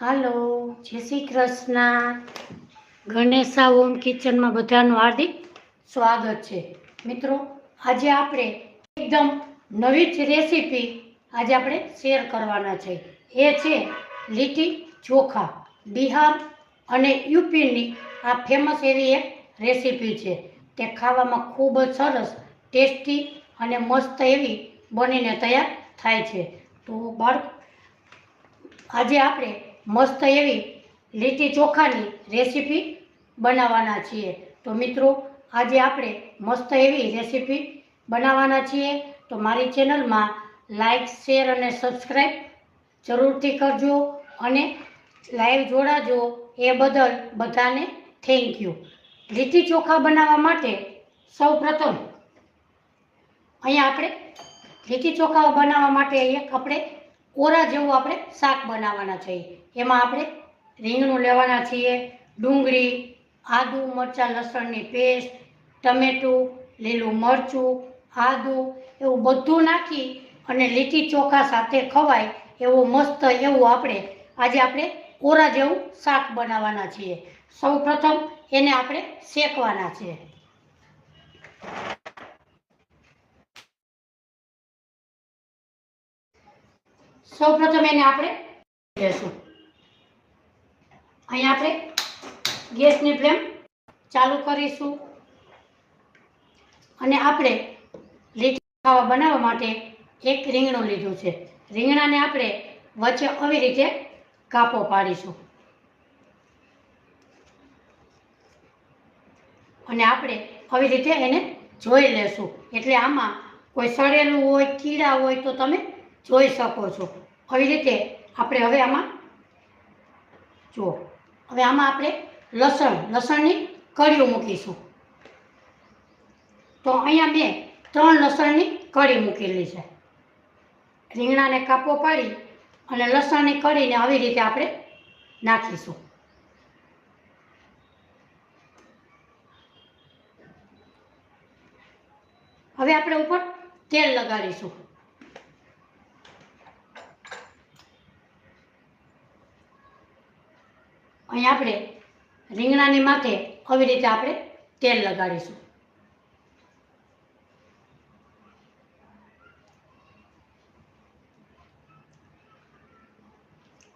હાલો, જય શ્રી કૃષ્ણ. ગણેશા હોમ કિચનમાં બધાનું હાર્દિક સ્વાગત છે. મિત્રો, આજે આપણે એકદમ નવી જ રેસીપી આજે આપણે શેર કરવાના છે. એ છે લીટી ચોખા. બિહાર અને યુપીની આ ફેમસ એવી એક રેસીપી છે. તે ખાવામાં ખૂબ જ સરસ, ટેસ્ટી અને મસ્ત એવી બનીને તૈયાર થાય છે. તો આજે આપણે મસ્ત એવી લીટી ચોખાની રેસીપી બનાવવાના છીએ. તો મિત્રો, આજે આપણે મસ્ત એવી રેસીપી બનાવવાના છીએ. તો મારી ચેનલમાં લાઈક, શેર અને સબસ્ક્રાઈબ જરૂરથી કરજો અને લાઈવ જોડાજો. એ બદલ બધાને થેન્ક યુ. લીટી ચોખા બનાવવા માટે સૌ પ્રથમ અહીંયા આપણે લીટી ચોખા બનાવવા માટે આપણે ઓરા જેવું આપણે શાક બનાવવાના છીએ. એમાં આપણે રીંગણું લેવાના છીએ, ડુંગળી, આદુ, મરચાં, લસણની પેસ્ટ, ટમેટું, લીલું મરચું, આદુ એવું બધું નાખી અને લીટી ચોખા સાથે ખવાય એવું મસ્ત એવું આજે આપણે ઓરા જેવું શાક બનાવવાના છીએ. સૌ પ્રથમ એને આપણે શેકવાના છે. સૌ પ્રથમ એને આપણે લેશું. અહીંયા આપણે ગેસની ફ્લેમ ચાલુ કરીશું અને આપણે લીટી ખાવા બનાવવા માટે એક રીંગણું લીધું છે. રીંગણાને આપણે વચ્ચે આવી રીતે કાપો પાડીશું અને આપણે આવી રીતે એને જોઈ લેશું. એટલે આમાં કોઈ સડેલું હોય, કીડા હોય તો તમે જોઈ શકો છો. આવી રીતે આપણે હવે આમાં જુઓ. હવે આમાં આપણે લસણની કળીઓ મૂકીશું. તો અહીંયા મેં 3 લસણની કળી મૂકેલી છે. રીંગણાને કાપો પાડી અને લસણની કળીને આવી રીતે આપણે નાખીશું. હવે આપણે ઉપર તેલ લગાડીશું. અહીં આપણે રીંગણાની માથે આવી રીતે આપણે તેલ લગાડીશું.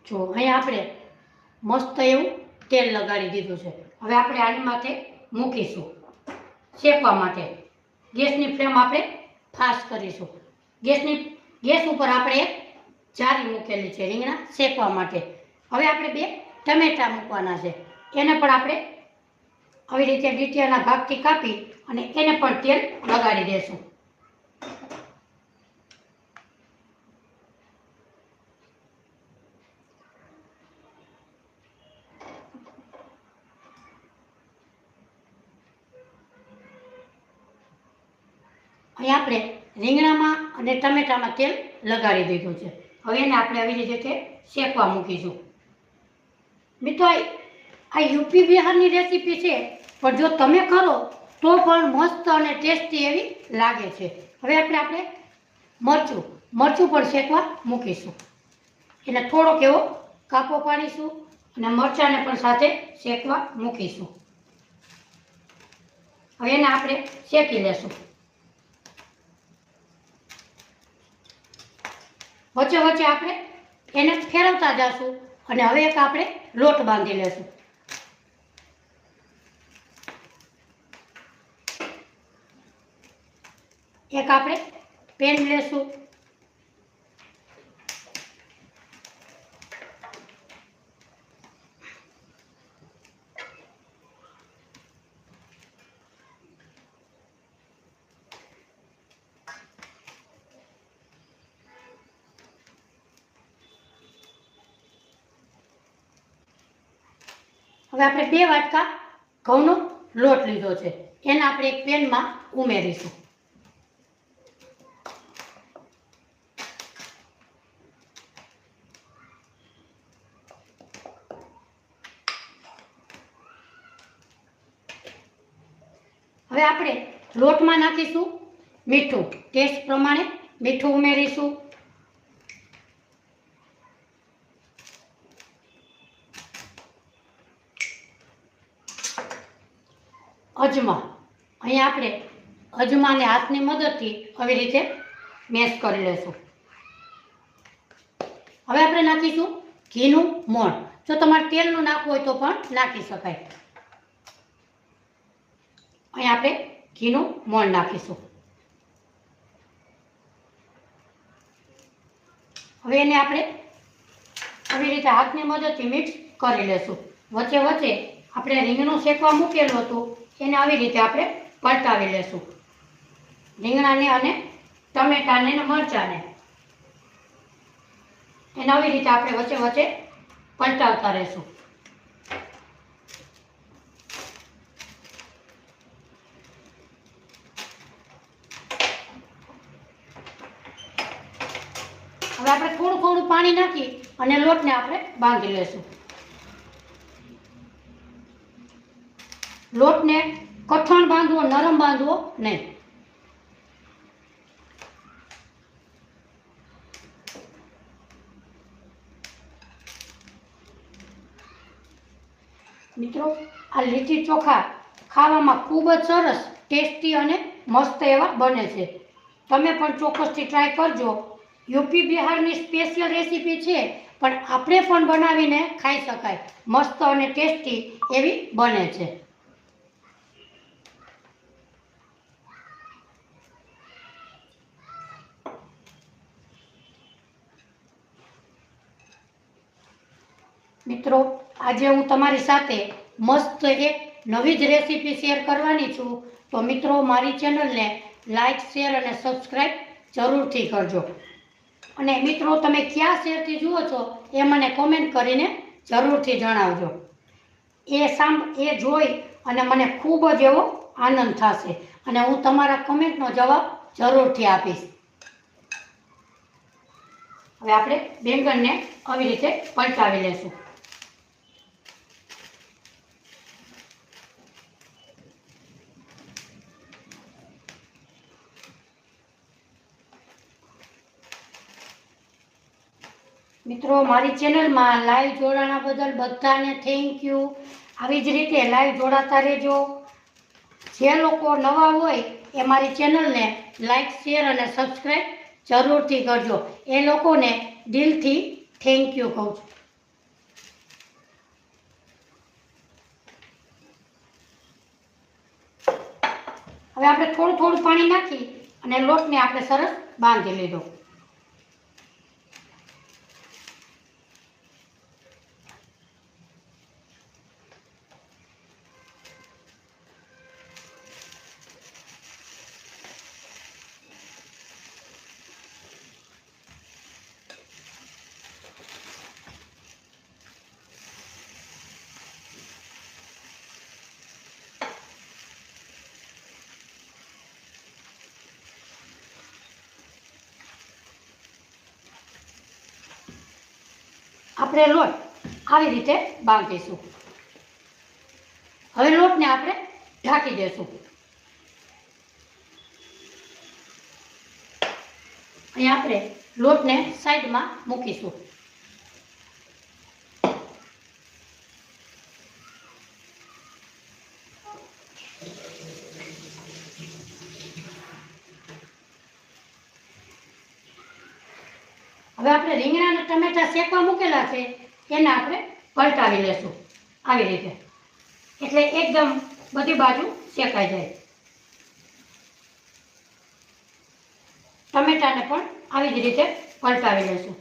જો અહીંયા આપણે મસ્ત એવું તેલ લગાડી દીધું છે. હવે આપણે આની માથે મૂકીશું શેકવા માટે. ગેસની ફ્લેમ આપણે ફાસ્ટ કરીશું. ગેસ ઉપર આપણે એક જારી મૂકેલી છે રીંગણા શેકવા માટે. હવે આપણે 2 ટમેટા મૂકવાના છે. એને પણ આપણે આવી રીતે ડીટીયાના ભાગથી કાપી અને એને પણ તેલ લગાડી દેશું. અહીં આપણે રીંગણામાં અને ટમેટામાં તેલ લગાડી દીધું છે. હવે એને આપણે આવી રીતે શેકવા મૂકીશું. મિત્રો, આ યુપી બિહારની રેસીપી છે, પણ જો તમે કરો તો પણ મસ્ત અને ટેસ્ટી એવી લાગે છે. હવે આપણે મરચું પણ શેકવા મૂકીશું. એને થોડોક એવો કાપો પાડીશું અને મરચાંને પણ સાથે શેકવા મૂકીશું. હવે એને આપણે શેકી લેશું. વચ્ચે વચ્ચે આપણે એને ફેરવતા જશું અને હવે એક આપણે લોટ બાંધી લેશું. એક આપણે પેન લેશું. હવે આપણે 2 વાટકા ઘઉંનો લોટ લીધો છે. એને આપણે એક પેનમાં ઉમેરીશું. હવે આપણે લોટમાં નાખીશું મીઠું. ટેસ્ટ પ્રમાણે મીઠું ઉમેરીશું. અજમા. અહીંયા આપણે અજમાને હાથની મદદથી આવી રીતે મેશ કરી લેશું. હવે આપણે નાખીશું ઘીનું મોણ. જો તમારે તેલનું નાખવું હોય તો પણ નાખી શકાય. અહીંયા આપણે ઘીનું મોણ નાખીશું. હવે એને આપણે આવી રીતે હાથની મદદથી મિક્સ કરી લેશું. વચ્ચે વચ્ચે આપણે રીંગણું શેકવા મૂકેલું હતું એને આવી રીતે આપણે પલટાવી લેશું. રીંગણાને અને ટમેટાને અને મરચાંને એને આવી રીતે આપણે વચ્ચે વચ્ચે પલટાવતા રહેશું. હવે આપણે થોડું થોડું પાણી નાખી અને લોટને આપણે બાંધી લેશું. લોટને કઠણ બાંધવો, નરમ બાંધવો નહીં. મિત્રો, આ લીટી ચોખા ખાવામાં ખૂબ જ સરસ, ટેસ્ટી અને મસ્ત એવા બને છે. તમે પણ ચોક્કસથી ટ્રાય કરજો. યુપી બિહારની સ્પેશિયલ રેસીપી છે, પણ આપણે પણ બનાવીને ખાઈ શકાય. મસ્ત અને ટેસ્ટી એવી બને છે. મિત્રો, આજે હું તમારી સાથે મસ્ત એક નવી જ રેસીપી શેર કરવાની છું. તો મિત્રો, મારી ચેનલને લાઈક, શેર અને સબસ્ક્રાઈબ જરૂરથી કરજો. અને મિત્રો, તમે કયા શહેરથી જુઓ છો એ મને કોમેન્ટ કરીને જરૂરથી જણાવજો. એ જોઈ અને મને ખૂબ જ એવો આનંદ થશે અને હું તમારા કોમેન્ટનો જવાબ જરૂરથી આપીશ. હવે આપણે બેંગણને આવી રીતે પલટાવી લેશું. મિત્રો, મારી ચેનલમાં લાઈવ જોડાણા બદલ બધાને થેન્ક યુ. આવી જ રીતે લાઈવ જોડાતા રહેજો. જે લોકો નવા હોય એ મારી ચેનલને લાઈક, શેર અને સબસ્ક્રાઈબ જરૂરથી કરજો. એ લોકોને દિલથી થેન્ક યુ કહું છું. હવે આપણે થોડું થોડું પાણી નાખી અને લોટને આપણે સરસ બાંધી લીધો. આપણે લોટ આવી રીતે બાંધીશું. હવે લોટને આપણે ઢાંકી દેશું. અહીંયા આપણે લોટને સાઈડમાં મૂકીશું. હવે આપણે રીંગણા અને ટમેટા શેકવા મૂકેલા છે એને આપણે પલટાવી લેશું આવી રીતે, એટલે એકદમ બધી બાજુ શેકાઈ જાય. ટમેટાને પણ આવી જ રીતે પલટાવી લેશું.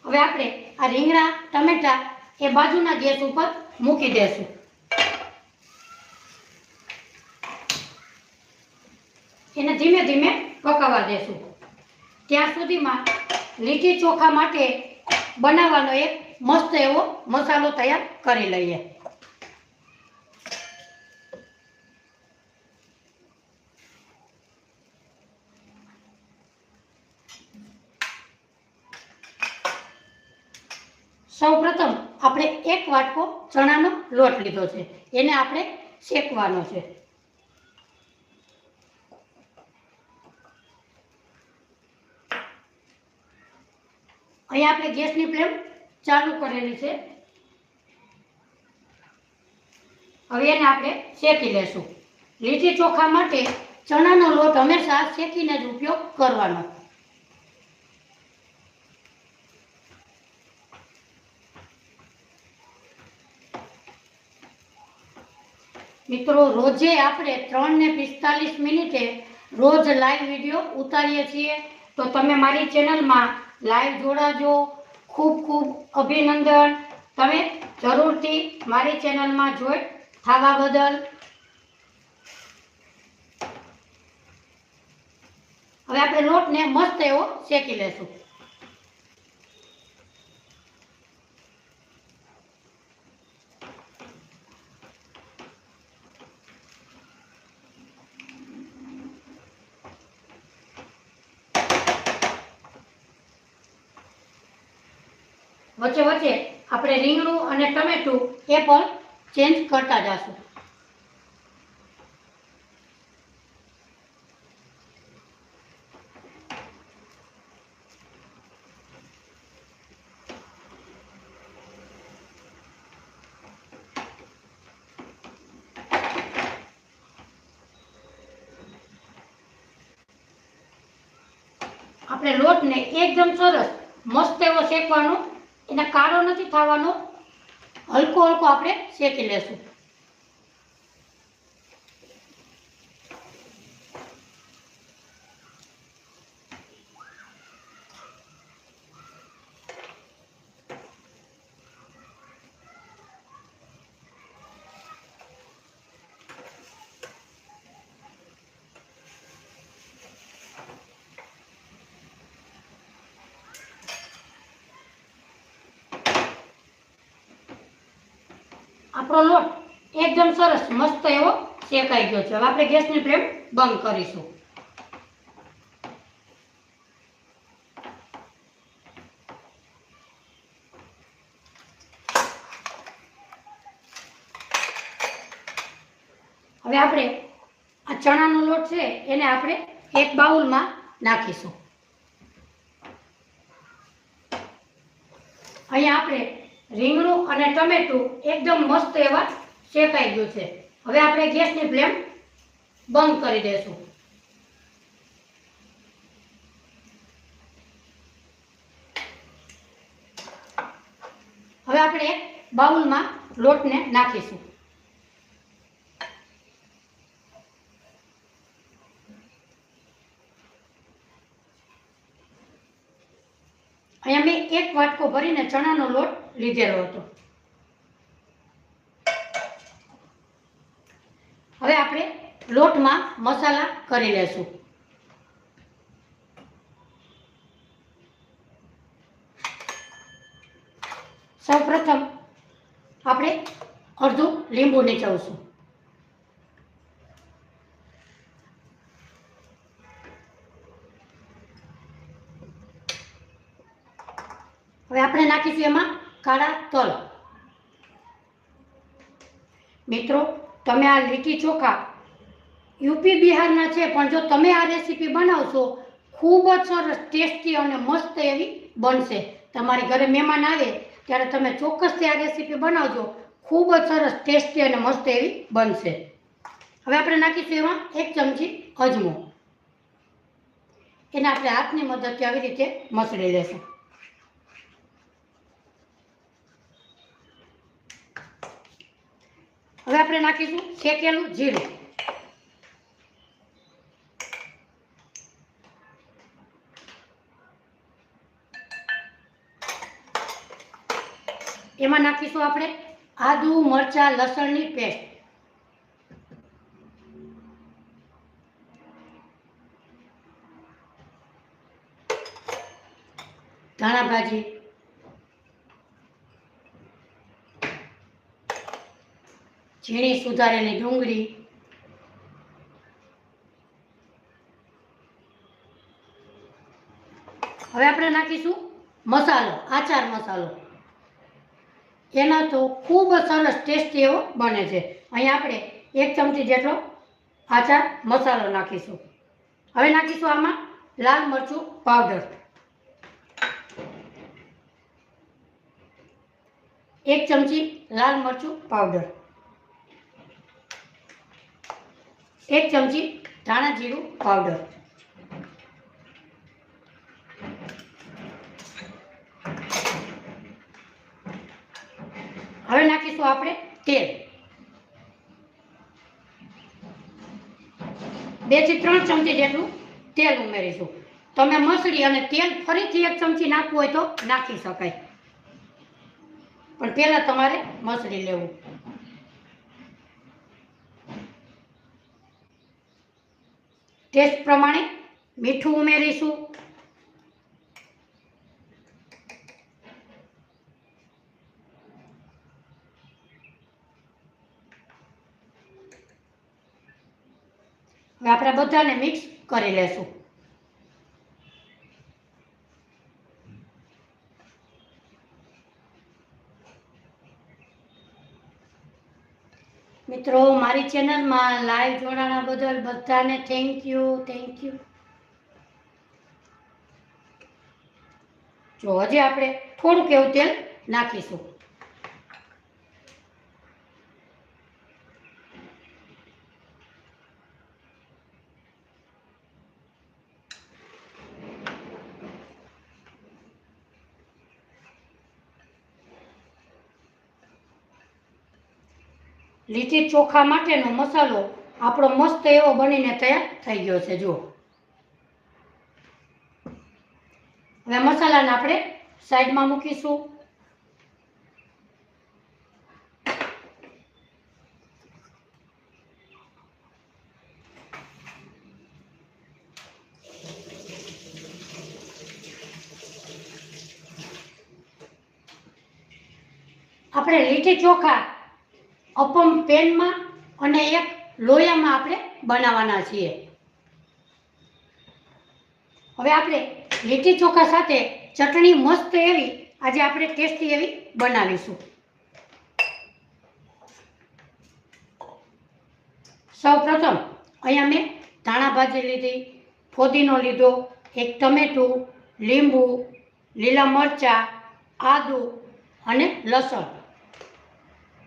હવે આપણે આ રીંગણા ટમેટા એ બાજુના ગેસ ઉપર મૂકી દેશું. એને ધીમે ધીમે પકાવવા દેશું. ત્યાં સુધીમાં લીટી ચોખા માટે બનાવવાનો એક મસ્ત એવો મસાલો તૈયાર કરી લઈએ. સૌપ્રથમ આપણે એક વાટકો ચણાનો લોટ લીધો છે, એને આપણે શેકવાનો છે. અહીંયા આપણે ગેસની ફ્લેમ ચાલુ કરેલી છે. હવે એને આપણે શેકી લેશું. લીટી ચોખા માટે ચણાનો લોટ હંમેશા શેકીને જ ઉપયોગ કરવાનો. મિત્રો, રોજે આપણે 3 ને 45 મિનિટે રોજ લાઈવ વિડીયો ઉતારીએ છીએ. તો તમે મારી ચેનલમાં લાઈવ જોડાજો. ખૂબ ખૂબ અભિનંદન. તમે જરૂરથી મારી ચેનલમાં જોઈન થવા બદલ. હવે આપણે લોટને મસ્ત એવો શેકી લેશું. વચ્ચે વચ્ચે આપણે રીંગણું અને ટમેટું એ પણ ચેન્જ કરતા જશું. આપણે લોટને એકદમ સરસ મસ્ત એવો શેકવાનો, એને કાળો નથી થવાનો, હલકો હલકો આપણે શેકી લેશું. આપણો લોટ એકદમ સરસ મસ્ત એવો શેકાઈ ગયો છે. હવે આપણે ગેસની ફ્લેમ બંધ કરીશું. હવે આપણે આ ચણાનો લોટ છે એને આપણે એક બાઉલમાં નાખીશું. અહીંયા આપણે રીંગણું અને ટમેટું એકદમ મસ્ત એવા શેકાઈ ગયું છે. હવે આપણે ગેસની ફ્લેમ બંધ કરી દઈશું. હવે આપણે એક બાઉલમાં લોટને નાખીશું. અહીંયા મેં એક વાટકો ભરીને ચણાનો લોટ લીધેલો હતો. હવે આપણે લોટમાં મસાલા કરી લેશું. સૌપ્રથમ આપણે અડધું લીંબુ નીચોવશું. હવે આપણે નાખીશું એમાં કાળા તલ. મિત્રો, તમે આ લીટી ચોખા યુપી બિહારના છે, પણ જો તમે આ રેસીપી બનાવશો ખૂબ જ સરસ ટેસ્ટી અને મસ્ત એવી બનશે. તમારી ઘરે મહેમાન આવે ત્યારે તમે ચોક્કસથી આ રેસીપી બનાવજો. ખૂબ જ સરસ ટેસ્ટી અને મસ્ત એવી બનશે. હવે આપણે નાખીશું એમાં 1 ચમચી અજમો. એને આપણે હાથની મદદથી આવી રીતે મસળી લેશું. હવે આપણે નાખીશું શેકેલું જીરું. એમાં નાખીશું આપણે આદુ, મરચાં, લસણની પેસ્ટ. ધાણા ભાજી, ઝીણી સુધારેલી ડુંગળી, હવે આપણે નાખીશું મસાલો, આચાર મસાલો. એના તો ખૂબ સરસ ટેસ્ટી એવો બને છે. અહીંયા આપણે 1 ચમચી જેટલો આચાર મસાલો નાખીશું. હવે નાખીશું આમાં લાલ મરચું પાવડર. 1 ચમચી લાલ મરચું પાવડર, 1 ચમચી ધાણા જીરું પાવડર, હવે નાખીશું આપણે તેલ, 2 થી 3 ચમચી જેટલું તેલ ઉમેરીશું. તમે મસળી અને તેલ ફરીથી 1 ચમચી નાખવું હોય તો નાખી શકાય, પણ પહેલા તમારે મસળી લેવું. ટેસ્ટ પ્રમાણે મીઠું ઉમેરીશું. હવે આપણે બધાને મિક્સ કરી લેશું. મિત્રો, મારી ચેનલમાં લાઈવ જોડાણા બદલ બધાને થેન્ક યુ. જો હજી આપણે થોડુંક એવું તેલ નાખીશું. લીટી ચોખા માટેનો મસાલો આપણો મસ્ત એવો બનીને તૈયાર થઈ ગયો છે. જુઓ, હવે મસાલાને આપણે સાઈડમાં મૂકીશું. આપણે લીટી ચોખા અપમ પેનમાં અને એક લોયામાં આપણે બનાવવાના છીએ. હવે આપણે લીટી ચોખા સાથે ચટણી મસ્ત એવી આજે આપણે ટેસ્ટી એવી બનાવીશું. સૌપ્રથમ અહીંયા મેં ધાણા ભાજી લીધી, ફોદીનો લીધો, એક ટમેટું, લીંબુ, લીલા મરચાં, આદુ અને લસણ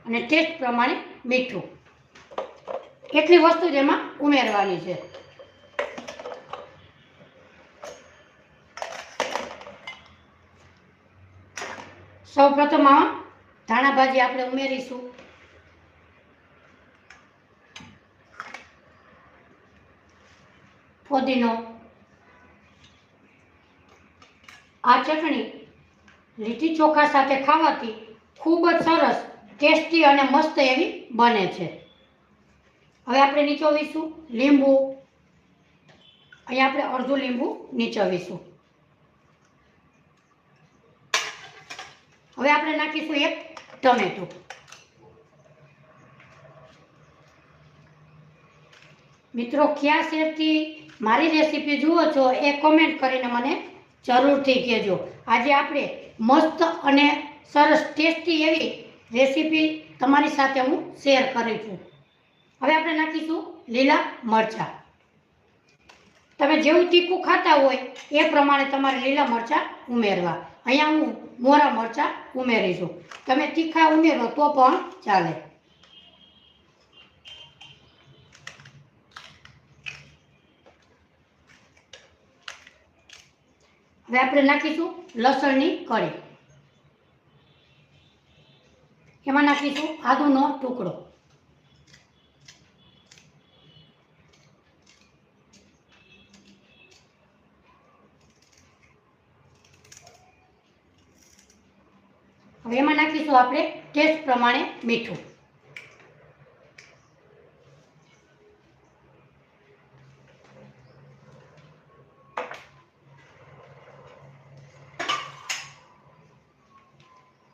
અને ટેસ્ટ પ્રમાણે મીઠું. એટલી વસ્તુ જ એમાં ઉમેરવાની છે. સૌપ્રથમ આમાં ધાણા ભાજી આપણે ઉમેરીશું. ફોદીનો. આ ચટણી લીટી ચોખા સાથે ખાવાથી ખૂબ જ સરસ, ટેસ્ટી અને મસ્ત એવી બને છે. હવે આપણે નીચોવીશું લીંબુ. અહીંયા આપણે અડધું લીંબુ નીચોવીશું. હવે આપણે નાખીશું એક ટમેટું. મિત્રો, કયા શેરથી મારી રેસીપી જુઓ છો એ કોમેન્ટ કરીને મને જરૂરથી કહેજો. આજે આપણે મસ્ત અને સરસ ટેસ્ટી એવી રેસીપી તમારી સાથે હું શેર કરી છું. હવે આપણે નાખીશું લીલા મરચાં. તમે જેવું તીખું ખાતા હોય એ પ્રમાણે તમારે લીલા મરચાં ઉમેરવા. અહીંયા હું મોરા મરચાં ઉમેરીશું. તમે તીખા ઉમેરો તો પણ ચાલે. હવે આપણે નાખીશું લસણની કળી. એમાં નાખીશું આદુનો ટુકડો. હવે એમાં નાખીશું આપણે ટેસ્ટ પ્રમાણે મીઠું.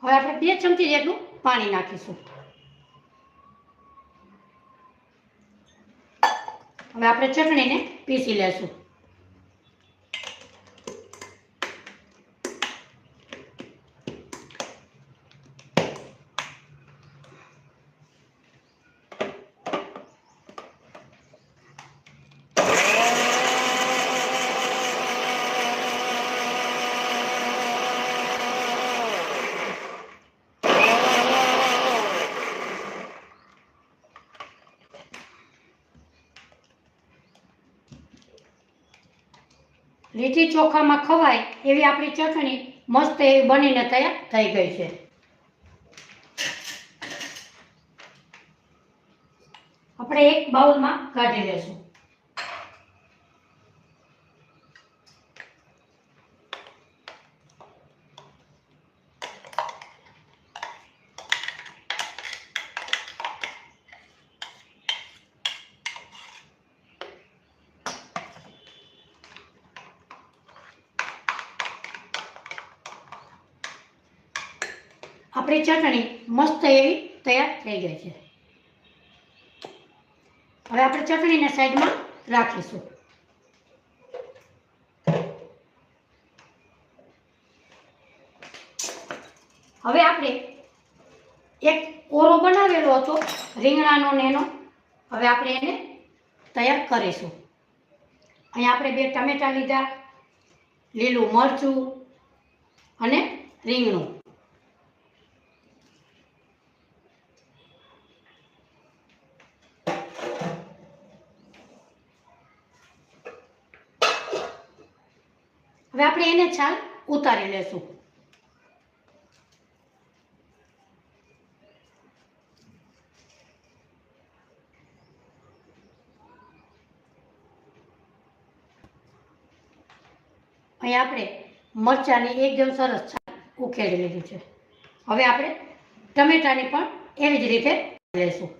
હવે આપણે 2 ચમચી જેટલું પાણી નાખીશું. હવે આપણે ચટણીને પીસી લેશું. લીટી ચોખામાં ખવાય એવી આપણી ચટણી મસ્ત એવી બનીને તૈયાર થઈ ગઈ છે. આપણે એક બાઉલમાં કાઢી લેશું. આપણી ચટણી મસ્ત એવી તૈયાર થઈ ગઈ છે. હવે આપણે ચટણીને સાઈડમાં રાખીશું. હવે આપણે એક ઓરો બનાવેલો હતો રીંગણાનો ને એનો, હવે આપણે એને તૈયાર કરીશું. અહીંયા આપણે 2 ટમેટા લીધા, લીલું મરચું અને રીંગણું. હવે આપણે એને છાલ ઉતારી લેશું. અહીં આપણે મરચાંની એકદમ સરસ છાલ ઉકેળી લીધી છે. હવે આપણે ટમેટાની પણ એવી જ રીતે લેશું.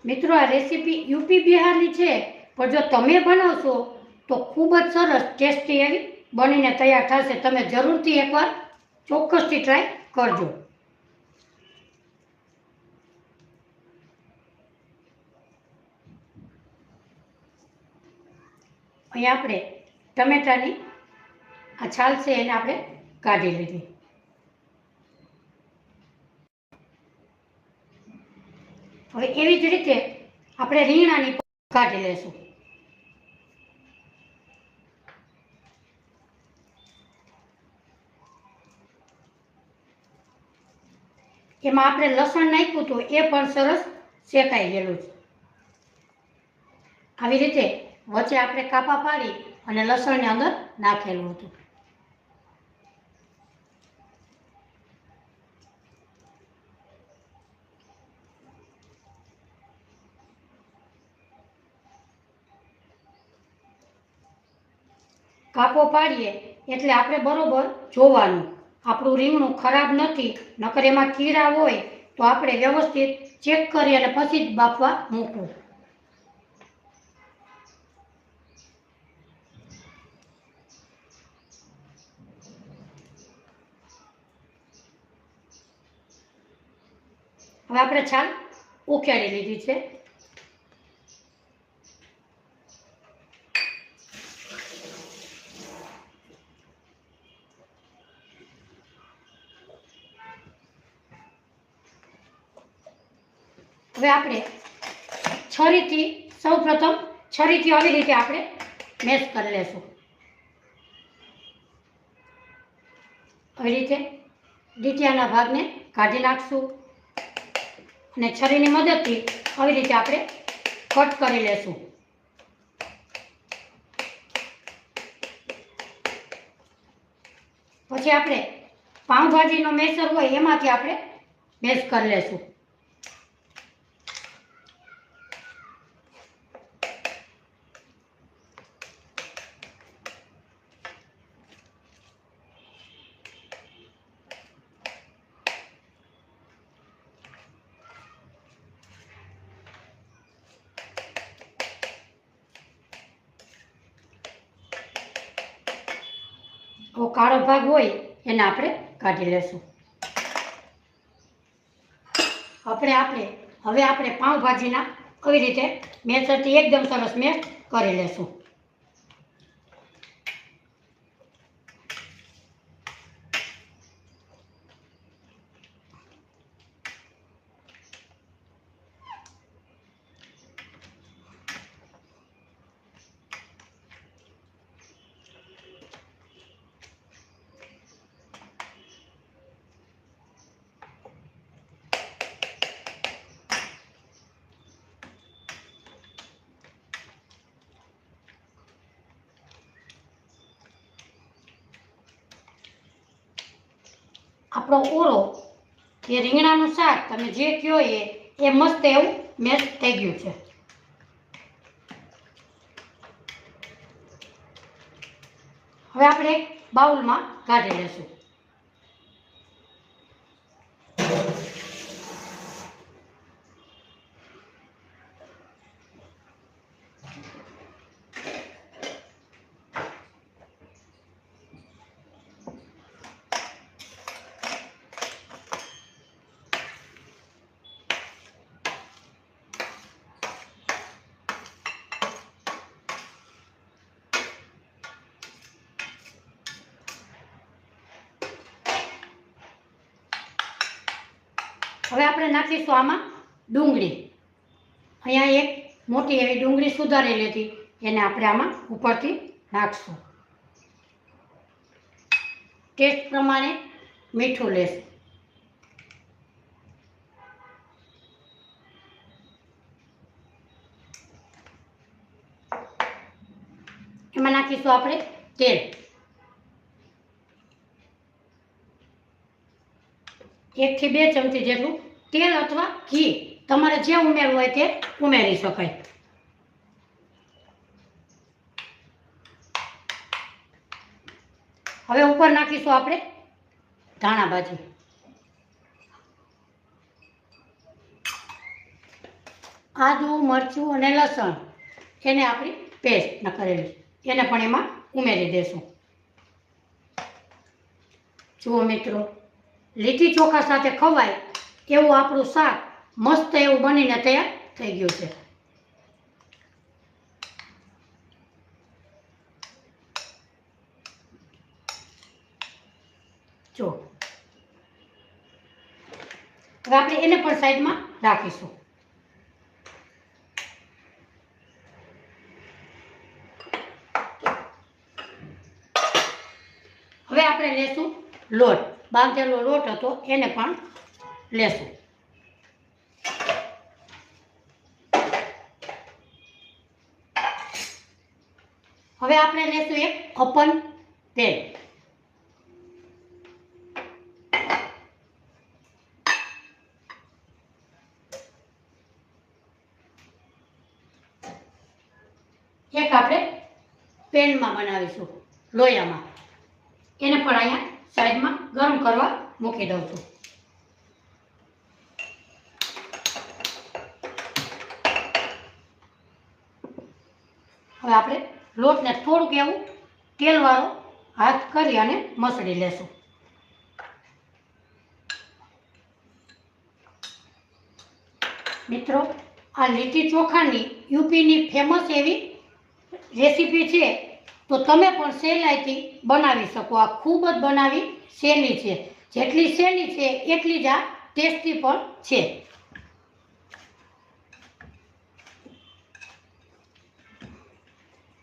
મિત્રો, આ રેસીપી યુપી બિહારની છે, પણ જો તમે બનાવશો તો ખૂબ જ સરસ ટેસ્ટી એવી બનીને તૈયાર થશે. તમે જરૂરથી એકવાર ચોક્કસથી ટ્રાય કરજો. અહીં આપણે ટમેટાની આ છાલ છે એને આપણે કાઢી લીધી. હવે એવી જ રીતે આપણે રીંગણાની કાઢી લેશું. એમાં આપણે લસણ નાખ્યું હતું, એ પણ સરસ શેકાઈ ગયેલું છે. આવી રીતે વચ્ચે આપણે કાપા પાડી અને લસણને અંદર નાખેલું હતું. કાપો પાડીએ એટલે આપણે બરોબર જોવાનું આપણું રીંગણું ખરાબ નથી, નકર એમાં કીડા હોય તો આપણે વ્યવસ્થિત ચેક કરી અને પછી જ બાફવા મૂકવું. હવે આપણે છાલ ઉકેળી લીધી છે. હવે આપણે સૌપ્રથમ છરીથી આવી રીતે આપણે મેશ કરી લેશું. આવી રીતે ડીટીયાના ભાગને કાઢી નાખશું અને છરીની મદદથી આવી રીતે આપણે કટ કરી લેશું. પછી આપણે પાઉંભાજીનો મેસર હોય એમાંથી આપણે મેશ કરી લેશું. કાળો ભાગ હોય એને આપણે કાઢી લેશું. હવે આપણે પાઉંભાજીના આવી રીતે મેસરથી એકદમ સરસ મેશ કરી લેશું. આપણો ઓરો એ રીંગણાનું શાક તમે જે કહો એ મસ્ત એવું મેશ થઈ ગયું છે. હવે આપણે એક બાઉલમાં કાઢી લેશું. હવે આપણે નાખીશું આમાં ડુંગળી. અહીંયા એક મોટી એવી ડુંગળી સુધારેલી હતી, એને આપણે આમાં ઉપરથી નાખશું. ટેસ્ટ પ્રમાણે મીઠું લેશું. એમાં નાખીશું આપણે તેલ. 1 થી 2 ચમચી જેટલું તેલ અથવા ઘી તમારે જે ઉમેરવું હોય તે ઉમેરી શકાય. હવે ઉપર નાખીશું આપણે ધાણા ભાજી. આદુ, મરચું અને લસણ એને આપણી પેસ્ટ કરેલી એને પણ એમાં ઉમેરી દેશું. જુઓ મિત્રો, લીટી ચોખા સાથે ખવાય એવું આપણું શાક મસ્ત એવું બનીને તૈયાર થઈ ગયું છે. જો હવે આપણે એને પણ સાઈડમાં રાખીશું. હવે આપણે લેશું લોટ. બાંધેલો લોટ હતો એને પણ લેશું. હવે આપણે લેશું એક અપન તેલ. એક આપણે પેનમાં બનાવીશું લોયામાં. એને પણ અહીંયા સાઈડમાં ગરમ કરવા મૂકી દઉં છું. હવે આપણે લોટને થોડુંક એવું તેલવાળો હાથ કરી અને મસળી લેશું. મિત્રો, આ લીટી ચોખાની યુપીની ફેમસ એવી રેસીપી છે, તો તમે પણ સહેલાઈથી બનાવી શકો. આ ખૂબ જ બનાવી સહેલી છે. જેટલી સહેલી છે એટલી જ આ ટેસ્ટી પણ છે.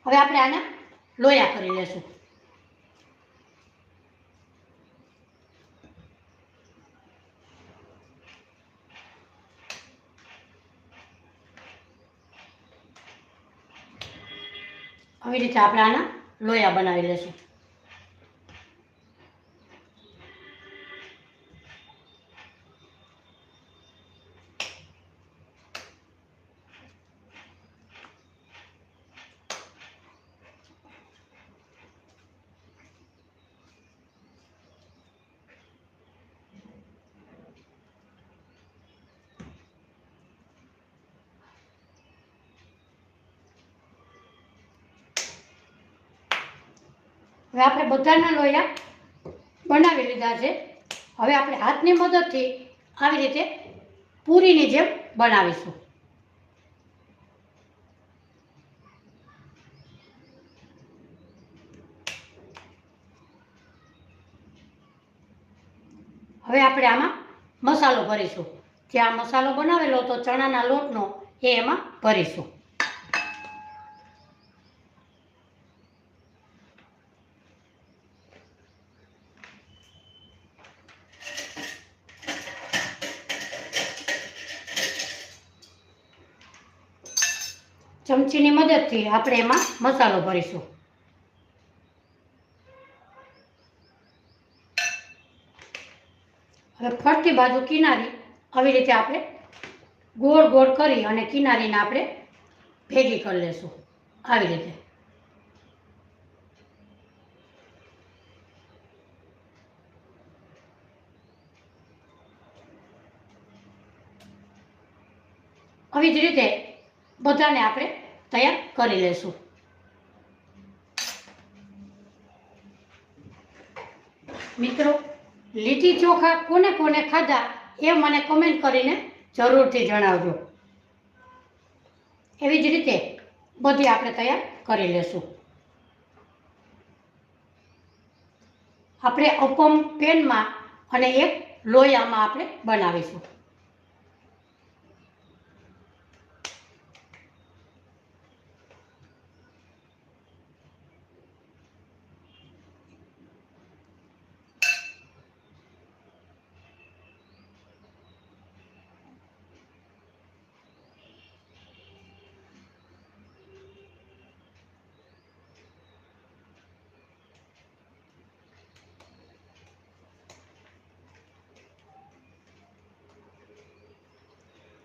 હવે આપણે આના લોયા કરી લેશું. આવી રીતે આપણે આના લોયા બનાવી લેશું. હવે આપણે બધાના લોયા બનાવી લીધા છે. હવે આપણે હાથની મદદથી આવી રીતે પૂરીની જેમ બનાવીશું. હવે આપણે આમાં મસાલો ભરીશું. જે આ મસાલો બનાવેલો હતો ચણાના લોટનો એ એમાં ભરીશું. ચમચીની મદદથી આપણે એમાં મસાલો ભરીશું. હવે ફરતી બાજુ કિનારી આવી રીતે આપણે ગોળ ગોળ કરી અને કિનારીને આપણે ભેગી કરી લેશું આવી રીતે. આવી જ રીતે બધાને આપણે તૈયાર કરી લેશું. મિત્રો, લીટી ચોખા કોને કોને ખાધા એ મને કમેન્ટ કરીને જરૂરથી જણાવજો. એવી જ રીતે બધી આપણે તૈયાર કરી લેશું. આપણે અપમ પેનમાં અને એક લોયામાં આપણે બનાવીશું.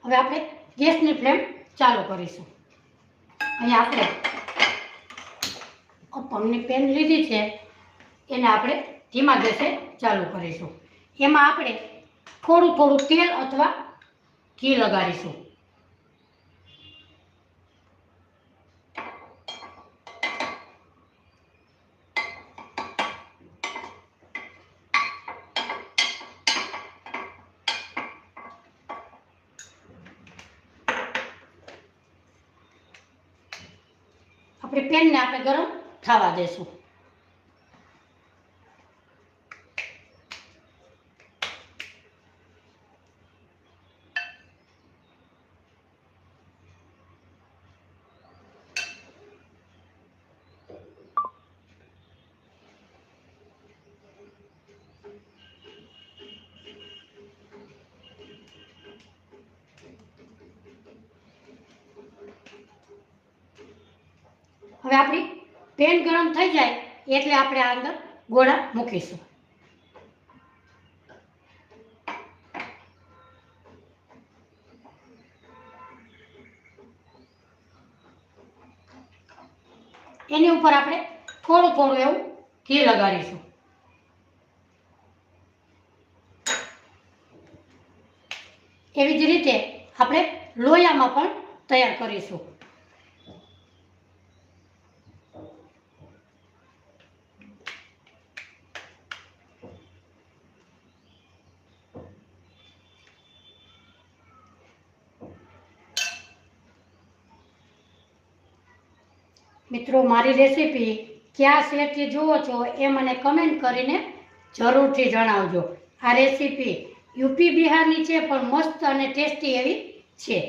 હવે આપણે ગેસની ફ્લેમ ચાલુ કરીશું. અહીંયા આપણે અપમની પેન લીધી છે એને આપણે ધીમા ગેસે ચાલુ કરીશું. એમાં આપણે થોડું થોડું તેલ અથવા ઘી લગાડીશું. આપણે પેનને આપણે ગરમ થવા દેશું. હવે આપણી પેન ગરમ થઈ જાય એટલે આપણે આ અંદર ગોળા મૂકીશું. એની ઉપર આપણે થોડું થોડું એવું ઘી લગાડીશું. એવી જ રીતે આપણે લોયામાં પણ તૈયાર કરીશું. મિત્રો, મારી રેસીપી કયા શહેરથી જુઓ છો એ મને કમેન્ટ કરીને જરૂરથી જણાવજો. આ રેસીપી યુપી બિહારની છે પણ મસ્ત અને ટેસ્ટી એવી છે.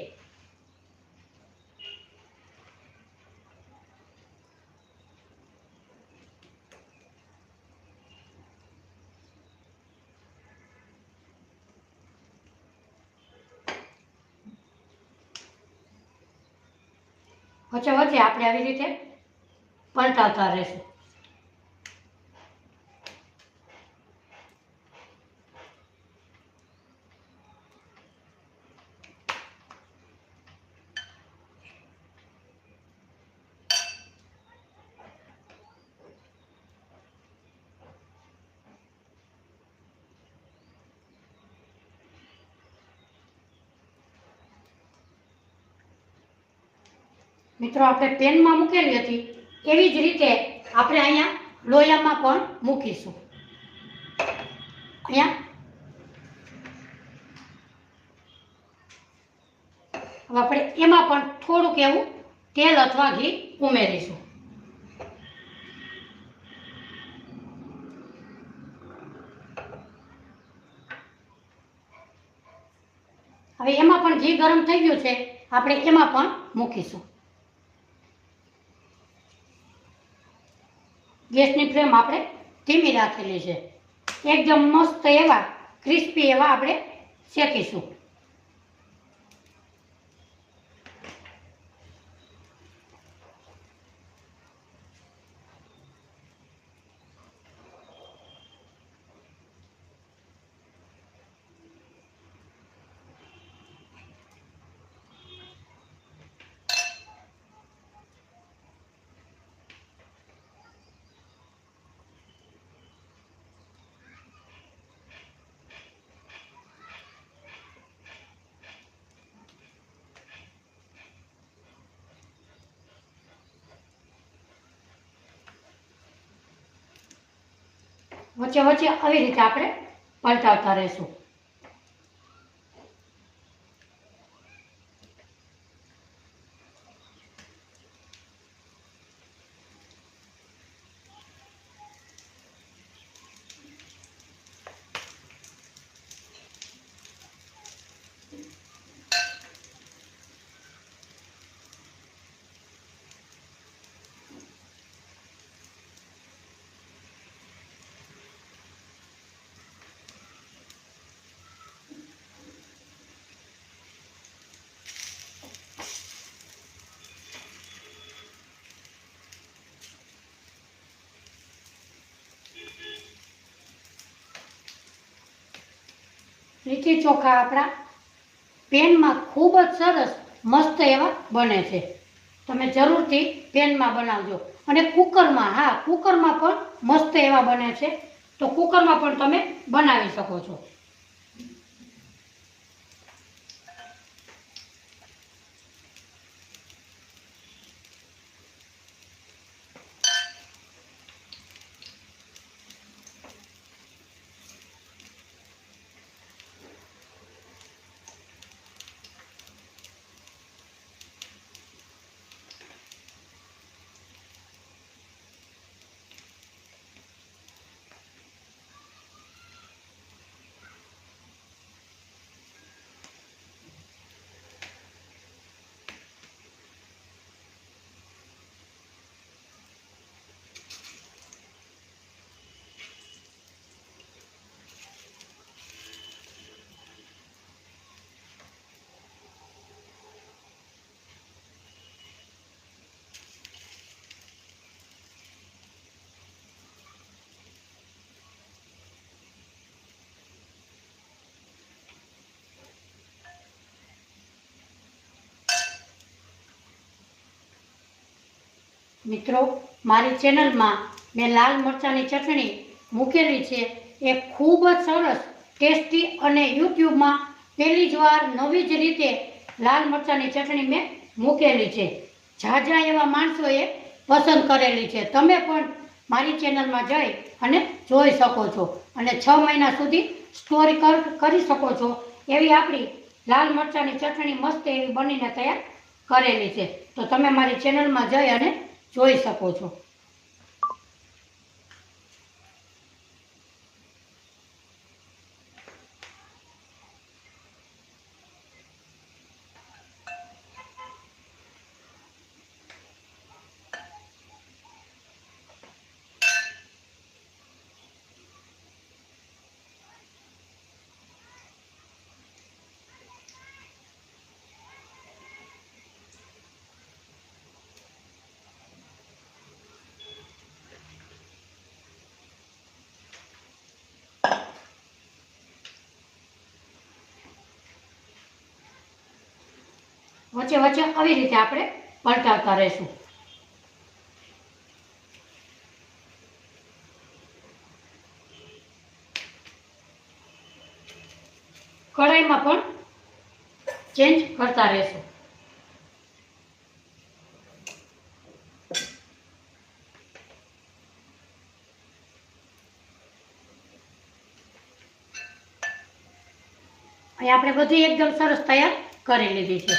વચ્ચે વચ્ચે આપણે આવી રીતે પલટાવતા રહેશું. મિત્રો, આપણે પેનમાં મૂકેલી હતી એવી જ રીતે આપણે અહીંયા લોયામાં પણ મૂકીશું. અહીંયા હવે આપણે એમાં પણ થોડુંક એવું તેલ અથવા ઘી ઉમેરીશું. હવે એમાં પણ ઘી ગરમ થઈ ગયું છે, આપણે એમાં પણ મૂકીશું. ગેસની ફ્લેમ આપણે ધીમી રાખેલી છે. એકદમ મસ્ત એવા ક્રિસ્પી એવા આપણે શેકીશું. વચ્ચે વચ્ચે આવી રીતે આપણે પલટાવતા રહેશું. લીટી ચોખા આપણા પેનમાં ખૂબ જ સરસ મસ્ત એવા બને છે. તમે જરૂરથી પેનમાં બનાવજો. અને કુકરમાં, હા કુકરમાં પણ મસ્ત એવા બને છે, તો કુકરમાં પણ તમે બનાવી શકો છો. મિત્રો, મારી ચેનલમાં મેં લાલ મરચાંની ચટણી મૂકેલી છે. એ ખૂબ જ સરસ ટેસ્ટી અને યુટ્યુબમાં પહેલી જ વાર નવી જ રીતે લાલ મરચાંની ચટણી મેં મૂકેલી છે. ઝાઝા એવા માણસોએ પસંદ કરેલી છે. તમે પણ મારી ચેનલમાં જઈ અને જોઈ શકો છો અને 6 મહિના સુધી સ્ટોર કરી શકો છો. એવી આપણી લાલ મરચાંની ચટણી મસ્ત એવી બનીને તૈયાર કરેલી છે. તો તમે મારી ચેનલમાં જઈ અને જોઈ શકો છો. વચ્ચે વચ્ચે આવી રીતે આપણે પલટાવતા રહેશું. કઢાઈમાં પણ ચેન્જ કરતા રહેશું. અહીં આપણે બધી એકદમ સરસ તૈયાર કરી લીધી છે.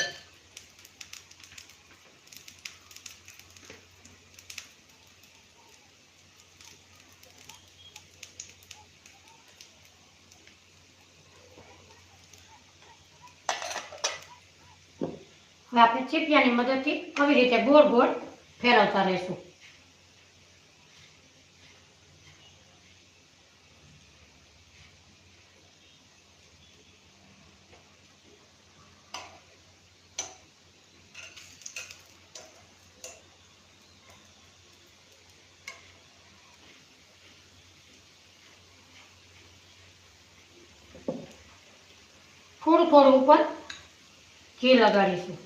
હવે આપણે ચીપિયાની મદદથી આવી રીતે ગોળ ગોળ ફેરવતા રહીશું. થોડું થોડું ઉપર ઘી લગાડીશું.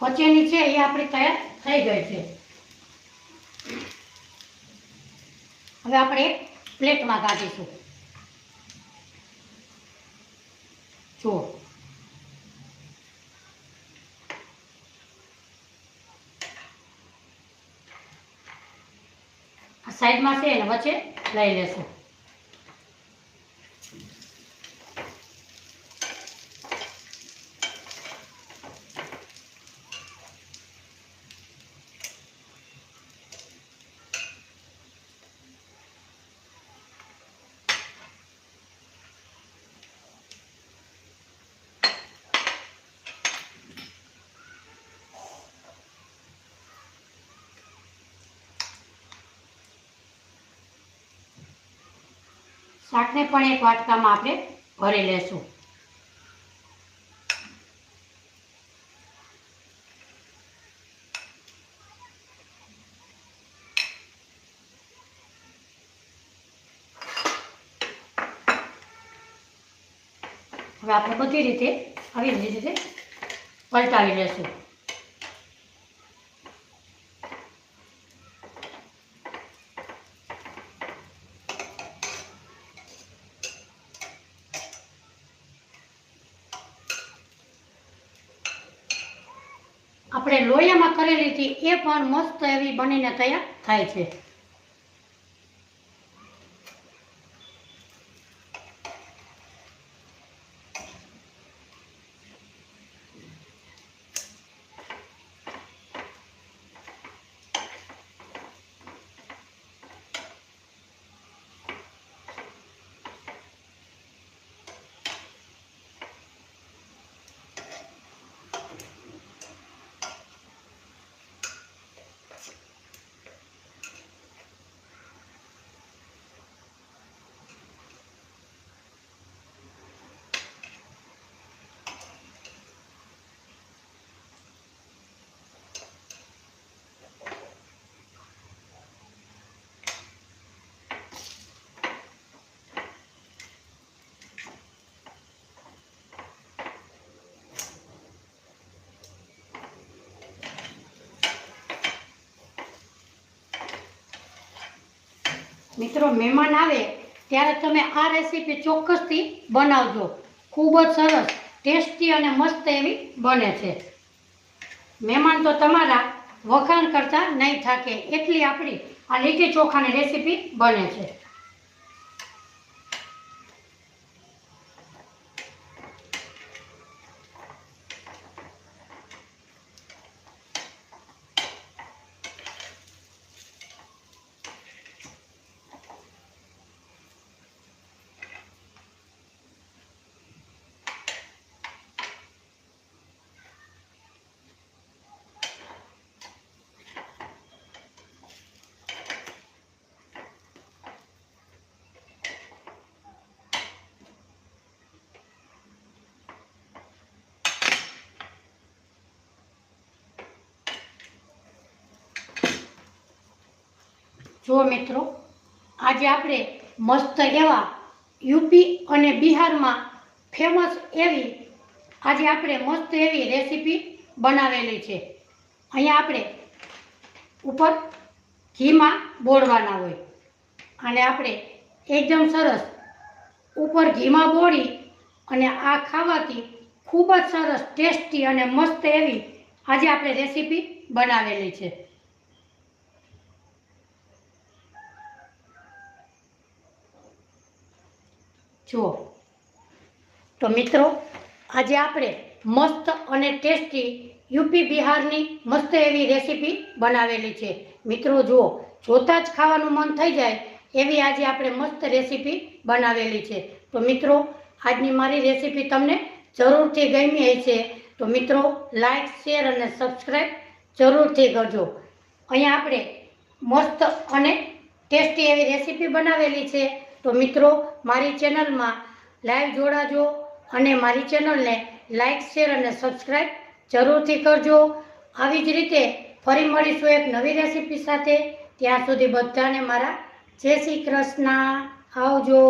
વચ્ચેની છે એ આપણી તૈયાર થઈ ગઈ છે. હવે આપણે એક પ્લેટમાં કાઢીશું. જુઓ, આ સાઈડમાં છે એને વચ્ચે લઈ લેશું. શાકને પણ એક વાટકામાં આપણે ભરી લેશું. હવે આપણે બધી રીતે આવી રીતે પલટાવી લેશું. આપણે લોયામાં કરેલી હતી એ પણ મસ્ત એવી બનીને તૈયાર થાય છે. મિત્રો, મહેમાન આવે ત્યારે તમે આ રેસીપી ચોક્કસથી બનાવજો. ખૂબ જ સરસ, ટેસ્ટી અને મસ્ત એવી બને છે. મહેમાન તો તમારા વખાણ કરતા નહીં થાકે એટલી આપણી આ લીટી ચોખાની રેસીપી બને છે. જો મિત્રો, આજે આપણે મસ્ત એવા યુપી અને બિહારમાં ફેમસ એવી આજે આપણે મસ્ત એવી રેસીપી બનાવેલી છે. અહીંયા આપણે ઉપર ઘીમાં બોળવાના હોય અને આપણે એકદમ સરસ ઉપર ઘીમાં બોળી અને આ ખાવાથી ખૂબ જ સરસ ટેસ્ટી અને મસ્ત એવી આજે આપણે રેસીપી બનાવેલી છે. જુઓ તો મિત્રો, આજે આપણે મસ્ત અને ટેસ્ટી યુપી બિહારની મસ્ત એવી રેસીપી બનાવેલી છે. મિત્રો જુઓ, જોતાં જ ખાવાનું મન થઈ જાય એવી આજે આપણે મસ્ત રેસીપી બનાવેલી છે. તો મિત્રો, આજની મારી રેસીપી તમને જરૂરથી ગમી હશે તો મિત્રો લાઈક, શેર અને સબસ્ક્રાઈબ જરૂરથી કરજો. અહીંયા આપણે મસ્ત અને ટેસ્ટી એવી રેસીપી બનાવેલી છે. તો મિત્રો, મારી ચેનલમાં લાઈવ જોડાજો અને મારી ચેનલને લાઈક, શેર અને સબસ્ક્રાઈબ જરૂરથી કરજો. આવી જ રીતે ફરી મળીશું એક નવી રેસીપી સાથે. ત્યાં સુધી બધાને મારા જય શ્રી કૃષ્ણ. આવજો.